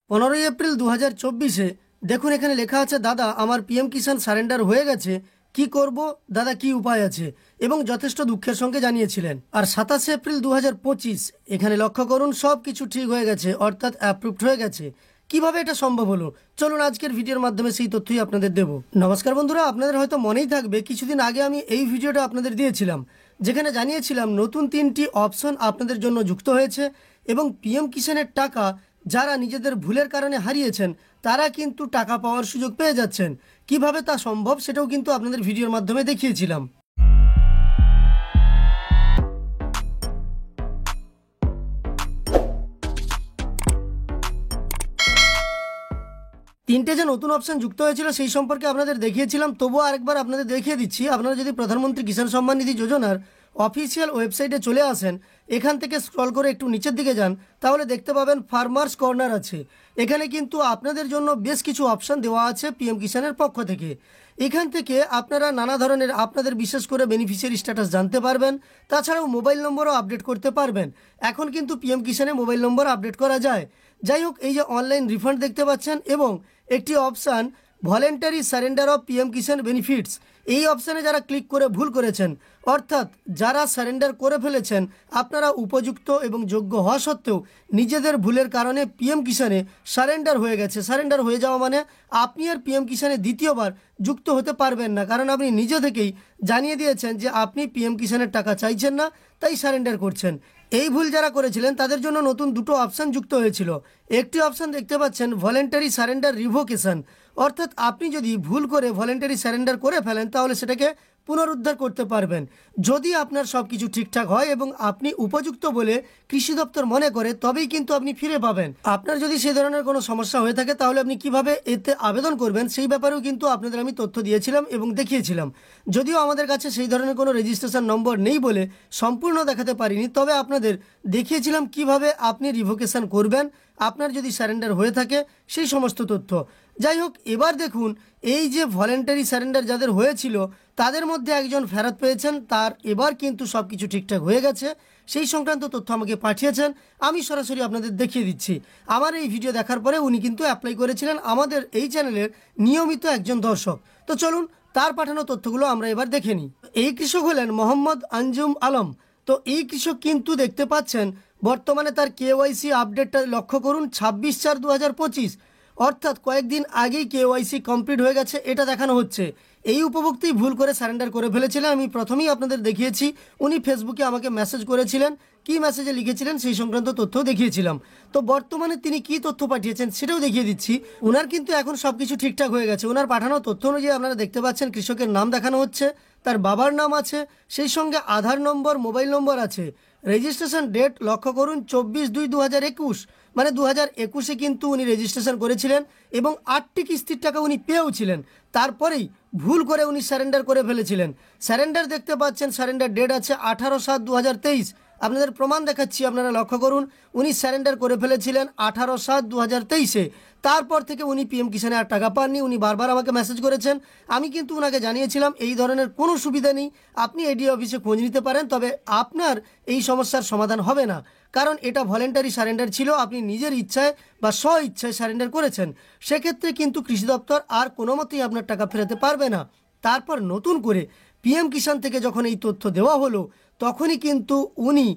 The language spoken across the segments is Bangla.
15 এপ্রিল 2024-এ দেখুন এখানে লেখা আছে, দাদা আমার পিএম কিষাণ সারেন্ডার হয়ে গেছে, কি করব দাদা, কি উপায় আছে, এবং যথেষ্ট দুঃখের সঙ্গে জানিয়েছিলেন। আর 27 এপ্রিল 2025 এখানে লক্ষ্য করুন সব কিছু ঠিক হয়ে গেছে, অর্থাৎ অ্যাপ্রুভড হয়ে গেছে। কিভাবে এটা সম্ভব হলো, চলুন আজকের ভিডিওর মাধ্যমে সেই তথ্যই আপনাদের দেব। নমস্কার বন্ধুরা, আপনাদের হয়তো মনেই থাকবে কিছুদিন আগে আমি এই ভিডিওটা আপনাদের দিয়েছিলাম, যেখানে জানিয়েছিলাম নতুন 3টি অপশন আপনাদের জন্য যুক্ত হয়েছে এবং পিএম কিষাণের টাকা যারা নিজেদের ভুলের কারণে হারিয়েছেন তারা কিন্তু টাকা পাওয়ার সুযোগ পেয়ে যাচ্ছেন। কিভাবে তা সম্ভব সেটাও কিন্তু আপনাদের ভিডিওর মাধ্যমে দেখিয়েছিলাম। তিনটে যে নতুন অপশন যুক্ত হয়েছিল সেই সম্পর্কে আপনাদের দেখিয়েছিলাম, তবুও আরেকবার আপনাদের দেখিয়ে দিচ্ছি। আপনারা যদি প্রধানমন্ত্রী কিষাণ সম্মান নিধি যোজনার অফিসিয়াল ওয়েবসাইটে চলে আসেন, এখান থেকে স্ক্রল করে একটু নিচের দিকে যান, তাহলে দেখতে পাবেন ফার্মার্স কর্নার আছে। এখানে কিন্তু আপনাদের জন্য বেশ কিছু অপশন দেওয়া আছে পিএম কিষাণের পক্ষ থেকে। এখান থেকে আপনারা নানা ধরনের আপনাদের বিশেষ করে বেনিফিশিয়ারি স্ট্যাটাস জানতে পারবেন, তাছাড়াও মোবাইল নম্বরও আপডেট করতে পারবেন। এখন কিন্তু পিএম কিষাণে মোবাইল নম্বর আপডেট করা যায়। যাই হোক, এই যে অনলাইন রিফান্ড দেখতে পাচ্ছেন এবং একটি option voluntary surrender of PM Kisan benefits, এই অপশানে যারা ক্লিক করে ভুল করেছেন, অর্থাৎ যারা সারেন্ডার করে ফেলেছেন, আপনারা উপযুক্ত এবং যোগ্য হওয়া সত্ত্বেও নিজেদের ভুলের কারণে পিএম কিষাণে সারেন্ডার হয়ে গেছে। সারেন্ডার হয়ে যাওয়া মানে আপনি আর পিএম কিষাণে দ্বিতীয়বার যুক্ত হতে পারবেন না, কারণ আপনি নিজে থেকেই জানিয়ে দিয়েছেন যে আপনি পিএম কিষাণের টাকা চাইছেন না, তাই সারেন্ডার করছেন। এই ভুল যারা করেছিলেন তাদের জন্য নতুন দুটো অপশান যুক্ত হয়েছিল। একটি অপশান দেখতে পাচ্ছেন ভলেন্টারি সারেন্ডার রিভোকেশন, অর্থাৎ আপনি যদি ভুল করে ভলেন্টারি সারেন্ডার করে ফেলেন তাহলে সেটাকে পুনরুদ্ধার করতে পারবেন, যদি আপনার সব কিছু ঠিকঠাক হয় এবং আপনি উপযুক্ত বলে কৃষি দপ্তর মনে করে, তবেই কিন্তু আপনি ফিরে পাবেন। আপনার যদি সেই ধরনের কোনো সমস্যা হয়ে থাকে তাহলে আপনি কিভাবে এতে আবেদন করবেন সেই ব্যাপারেও কিন্তু আপনাদের আমি তথ্য দিয়েছিলাম এবং দেখিয়েছিলাম। যদিও আমাদের কাছে সেই ধরনের কোনো রেজিস্ট্রেশন নম্বর নেই বলে সম্পূর্ণ দেখাতে পারিনি, তবে আপনাদের দেখিয়েছিলাম কিভাবে আপনি রিভোকেশন করবেন আপনার যদি সারেন্ডার হয়ে থাকে সেই সমস্ত তথ্য। যাই হোক, এবার দেখুন এই যে ভলেন্টারি সারেন্ডার যাদের হয়েছিল তাদের মধ্যে একজন ফেরত পেয়েছেন, তার এবার কিন্তু সব কিছু ঠিকঠাক হয়ে গেছে। সেই সংক্রান্ত তথ্য আমাকে পাঠিয়েছেন, আমি সরাসরি আপনাদের দেখিয়ে দিচ্ছি। আমার এই ভিডিও দেখার পরে উনি কিন্তু অ্যাপ্লাই করেছিলেন আমাদের এই চ্যানেলের নিয়মিত একজন দর্শক। তো চলুন তার পাঠানো তথ্যগুলো আমরা এবার দেখে নিই। এই কৃষক হলেন মোহাম্মদ আঞ্জুম আলম। তো এই কৃষক কিন্তু দেখতে পাচ্ছেন বর্তমানে তার কেওয়াইসি আপডেটটা লক্ষ্য করুন 26/4/2025, অর্থাৎ কয়েকদিন আগেই কেওয়াইসি কমপ্লিট হয়ে গেছে এটা দেখানো হচ্ছে। এই উপভোক্তাই ভুল করে সারেন্ডার করে ফেলেছিলেন। আমি প্রথমেই আপনাদের দেখিয়েছি, উনি ফেসবুকে আমাকে মেসেজ করেছিলেন, কি মেসেজে লিখেছিলেন সেই সংক্রান্ত তথ্যও দেখিয়েছিলাম। তো বর্তমানে তিনি কি তথ্য পাঠিয়েছেন সেটাও দেখিয়ে দিচ্ছি। ওনার কিন্তু এখন সব কিছু ঠিকঠাক হয়ে গেছে। ওনার পাঠানো তথ্য অনুযায়ী আপনারা দেখতে পাচ্ছেন কৃষকের নাম দেখানো হচ্ছে, তার বাবার নাম আছে, সেই সঙ্গে আধার নম্বর, মোবাইল নম্বর আছে। রেজিস্ট্রেশন ডেট লক্ষ্য করুন 24/2/2021, মানে 2021-এ কিন্তু উনি রেজিস্ট্রেশন করেছিলেন এবং 8টি কিস্তির টাকা উনি পেয়েও ছিলেন। তারপরেই ভুল করে উনি সারেন্ডার করে ফেলেছিলেন। সারেন্ডার দেখতে পাচ্ছেন, সারেন্ডার ডেট আছে 18/7/2023। আপনাদের প্রমাণ দেখাচ্ছি, আপনারা লক্ষ্য করুন উনি সারেন্ডার করে ফেলেছিলেন 18/7/2023-এ। তারপর থেকে উনি পিএম কিষাণে আর টাকা পাননি। উনি বারবার আমাকে মেসেজ করেছেন, আমি কিন্তু ওনাকে জানিয়েছিলাম এই ধরনের কোনো সুবিধা নেই, আপনি এডিও অফিসে খোঁজ নিতে পারেন, তবে আপনার এই সমস্যার সমাধান হবে না, কারণ এটা ভলেন্টারি সারেন্ডার ছিল, আপনি নিজের ইচ্ছায় বা স্ব ইচ্ছায় সারেন্ডার করেছেন। সেক্ষেত্রে কিন্তু কৃষি দপ্তর আর কোনো মতেই আপনার টাকা ফেরাতে পারবে না। তারপর নতুন করে পিএম কিষাণ থেকে যখন এই তথ্য দেওয়া হলো তখনই কিন্তু উনি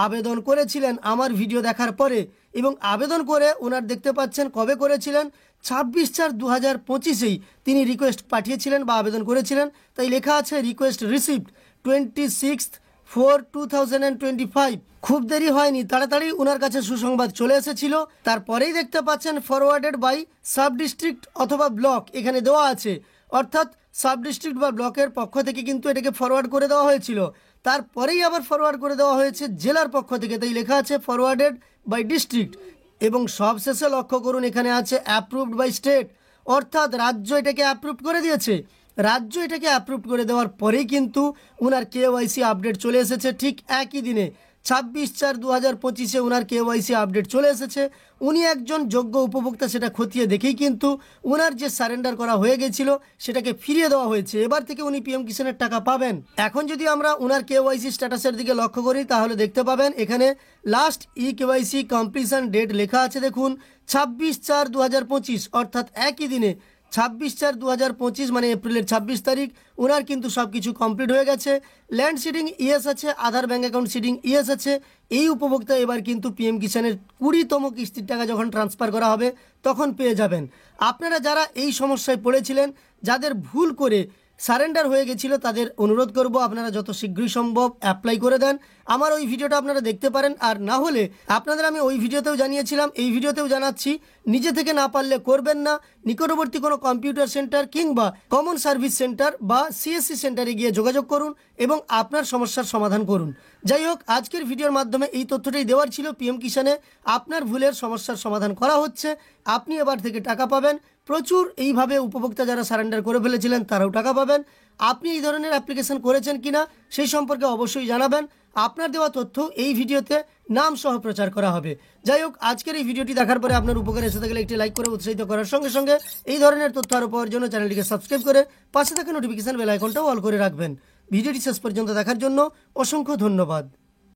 আবেদন করেছিলেন আমার ভিডিও দেখার পরে, এবং আবেদন করে ওনার দেখতে পাচ্ছেন কবে করেছিলেন 26/4/2025-এই তিনি রিকোয়েস্ট পাঠিয়েছিলেন বা আবেদন করেছিলেন। তাই লেখা আছে রিকোয়েস্ট রিসিভড 26/4/2025। খুব দেরি হয়নি, তাড়াতাড়ি ওনার কাছে সুসংবাদ চলে এসেছিল। তারপরেই দেখতে পাচ্ছেন ফরওয়ার্ডেড বাই সাব ডিস্ট্রিক্ট অথবা ব্লক এখানে দেওয়া আছে, অর্থাৎ সাব ডিস্ট্রিক্ট বা ব্লকের পক্ষ থেকে কিন্তু এটাকে ফরওয়ার্ড করে দেওয়া হয়েছিল। তারপরেই আবার ফরওয়ার্ড করে দেওয়া হয়েছে জেলার পক্ষ থেকে, তাই লেখা আছে ফরওয়ার্ডেড বাই ডিস্ট্রিক্ট। এবং সবশেষে লক্ষ্য করুন এখানে আছে অ্যাপ্রুভড বাই স্টেট, অর্থাৎ রাজ্য এটাকে অ্যাপ্রুভ করে দিয়েছে। রাজ্য এটাকে অ্যাপ্রুভ করে দেওয়ার পরেই কিন্তু ওনার কেওয়াইসি আপডেট চলে এসেছে ঠিক একই দিনে 26/4/2025 ওনার কেওয়াইসি আপডেট চলে এসেছে। উনি একজন যোগ্য উপভোক্তা, সেটা খতিয়ে দেখেই কিন্তু ওনার যে সারেন্ডার করা হয়ে গেছিল সেটাকে ফিরিয়ে দেওয়া হয়েছে। এবার থেকে উনি পিএম কিষাণের টাকা পাবেন। এখন যদি আমরা ওনার কেওয়াইসি স্ট্যাটাসের দিকে লক্ষ্য করি তাহলে দেখতে পাবেন এখানে লাস্ট কেওয়াইসি কমপ্লিশন ডেট লেখা আছে। দেখুন 26/4/2025, অর্থাৎ একই দিনে 26/4/2025 মানে এপ্রিলের 26 তারিখ ওনার কিন্তু সব কিছু কমপ্লিট হয়ে গেছে। ল্যান্ড সিডিং ইয়েস আছে, আধার ব্যাঙ্ক অ্যাকাউন্ট সিডিং ইয়েস আছে। এই উপভোক্তা এবার কিন্তু পিএম কিষাণের 20তম কিস্তির টাকা যখন ট্রান্সফার করা হবে তখন পেয়ে যাবেন। আপনারা যারা এই সমস্যায় পড়েছিলেন, যাদের ভুল করে সারেন্ডার হয়ে গেছিল, তাদের অনুরোধ করব আপনারা যত শীঘ্রই সম্ভব অ্যাপ্লাই করে দেন। আমার ওই ভিডিওটা আপনারা দেখতে পারেন, আর না হলে আপনাদের আমি ওই ভিডিওতেও জানিয়েছিলাম, এই ভিডিওতেও জানাচ্ছি, নিজে থেকে না পারলে করবেন না, নিকটবর্তী কোনো কম্পিউটার সেন্টার কিংবা কমন সার্ভিস সেন্টার বা সিএসসি সেন্টারে গিয়ে যোগাযোগ করুন এবং আপনার সমস্যার সমাধান করুন। যাই হোক, আজকের ভিডিওর মাধ্যমে এই তথ্যটাই দেওয়ার ছিল। পিএম কিষাণে আপনার ভুলের সমস্যার সমাধান করা হচ্ছে, আপনি এবার থেকে টাকা পাবেন প্রচুর। এইভাবে উপভোক্তা যারা সারেন্ডার করে ফেলেছিলেন তারাও টাকা পাবেন। আপনি এই ধরনের অ্যাপ্লিকেশন করেছেন কিনা সেই সম্পর্কে অবশ্যই জানাবেন। আপনার দেওয়া তথ্য এই ভিডিওতে নাম সহ প্রচার করা হবে। যাই হোক, আজকের এই ভিডিওটি দেখার পরে আপনার উপকারে এসে থাকলে একটি লাইক করে উৎসাহিত করার সঙ্গে সঙ্গে এই ধরনের তথ্য আরও পাওয়ার জন্য চ্যানেলটিকে সাবস্ক্রাইব করে পাশে থাকা নোটিফিকেশন বেল আইকনটাও অল করে রাখবেন। ভিডিওটি শেষ পর্যন্ত দেখার জন্য অসংখ্য ধন্যবাদ।